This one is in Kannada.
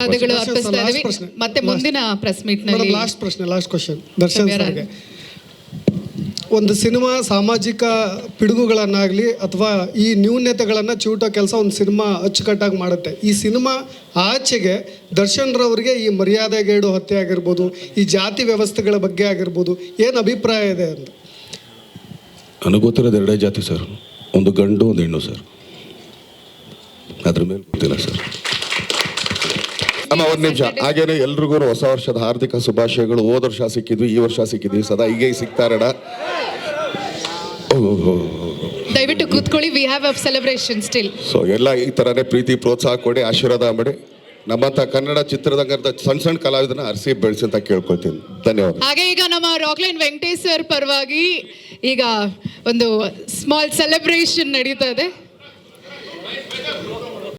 ಧನ್ಯವಾದಗಳು ಅರ್ಪಿಸ್ತಾ ಇದ್ದೀವಿ. ಮತ್ತೆ ಮುಂದಿನ ಪ್ರೆಸ್ ಮೀಟ್ ನಲ್ಲಿ ಲಾಸ್ಟ್ ಕ್ವಶನ್ ದರ್ಶನ್ ಸರ್ಗೆ. ಒಂದು ಸಿನಿಮಾ ಸಾಮಾಜಿಕ ಪಿಡುಗುಗಳನ್ನಾಗಲಿ ಅಥವಾ ಈ ನ್ಯೂನ್ಯತೆಗಳನ್ನು ಚಿವುಟೋ ಕೆಲಸ ಒಂದು ಸಿನಿಮಾ ಅಚ್ಚುಕಟ್ಟಾಗಿ ಮಾಡುತ್ತೆ. ಈ ಸಿನಿಮಾ ಆಚೆಗೆ ದರ್ಶನ್ ರವರಿಗೆ ಈ ಮರ್ಯಾದೆಗೇಡು ಹತ್ಯೆ ಆಗಿರ್ಬೋದು, ಈ ಜಾತಿ ವ್ಯವಸ್ಥೆಗಳ ಬಗ್ಗೆ ಆಗಿರ್ಬೋದು, ಏನು ಅಭಿಪ್ರಾಯ ಇದೆ ಅಂತ? ನನಗೆ ಗೊತ್ತಿರೋದು ಎರಡೇ ಜಾತಿ ಸರ್, ಒಂದು ಗಂಡು ಒಂದು ಹೆಣ್ಣು ಸರ್, ಅದ್ರ ಮೇಲೆ ಗೊತ್ತಿಲ್ಲ ಸರ್. ಒಂದು ನಿಮಿಷ. ಹಾಗೇನೆ ಎಲ್ರಿಗೂ ಹೊಸ ವರ್ಷದ ಹಾರ್ದಿಕ ಶುಭಾಶಯಗಳು. ಹೋದ ವರ್ಷ ಸಿಕ್ಕಿದ್ವಿ, ಈ ವರ್ಷ ಸಿಕ್ಕಿದ್ವಿ, ಸದಾ ಹೀಗೆ ಸಿಗ್ತಾರಣ. ದಯವಿಟ್ಟು ಕೂತ್ಕೊಳ್ಳಿ, we have a celebration still. So ಎಲ್ಲ ಈ ಥರನೇ ಪ್ರೀತಿ ಪ್ರೋತ್ಸಾಹ ಕೊಡಿ, ಆಶೀರ್ವಾದ ಮಾಡಿ. ನಮ್ಮಂಥ ಕನ್ನಡ ಚಿತ್ರರಂಗದ ಸಣ್ಣ ಸಣ್ಣ ಕಲಾವಿದನ ಅರಸಿ ಬೆಳೆಸಿ ಅಂತ ಕೇಳ್ಕೊಳ್ತೀನಿ. ಧನ್ಯವಾದ. ಹಾಗೆ ಈಗ ನಮ್ಮ ರಾಕ್ಲೈನ್ ವೆಂಕಟೇಶ್ ಸರ್ ಪರವಾಗಿ ಈಗ ಒಂದು ಸ್ಮಾಲ್ ಸೆಲೆಬ್ರೇಷನ್ ನಡೀತಾ ಇದೆ.